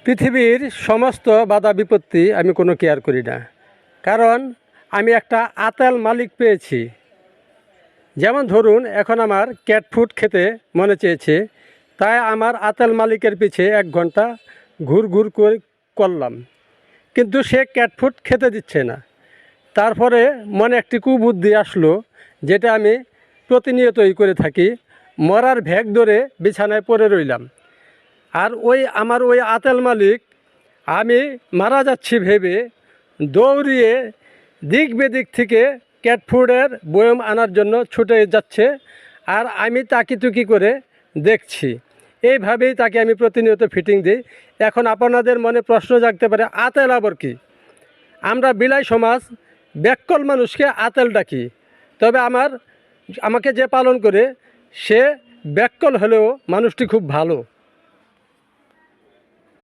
পৃথিবীর সমস্ত বাধা বিপত্তি আমি কোনো কেয়ার করি না, কারণ আমি একটা আতেল মালিক পেয়েছি। যেমন ধরুন, এখন আমার ক্যাট ফুড খেতে মনে চেয়েছে, তাই আমার আতেল মালিকের পিছে 1 ঘন্টা ঘুর করে করলাম, কিন্তু সে ক্যাট ফুড খেতে দিচ্ছে না। তারপরে মনে একটি কুবুদ্ধি আসলো, যেটা আমি প্রতিনিয়তই করে থাকি। মরার ভ্যাগ ধরে বিছানায় পড়ে রইলাম, আর আমার ওই আতেল মালিক আমি মারা যাচ্ছি ভেবে দৌড়িয়ে দিক বেদিক থেকে ক্যাট ফুডের বয়ম আনার জন্য ছুটে যাচ্ছে, আর আমি তাকিতুকি করে দেখছি। এইভাবেই তাকে আমি প্রতিনিয়ত ফিটিং দিই। এখন আপনাদের মনে প্রশ্ন জাগতে পারে, আতেল আবার কি? আমরা বিলাই সমাজ ব্যাককল মানুষকে আতেল ডাকি, তবে আমাকে যে পালন করে সে ব্যাককল হলেও মানুষটি খুব ভালো।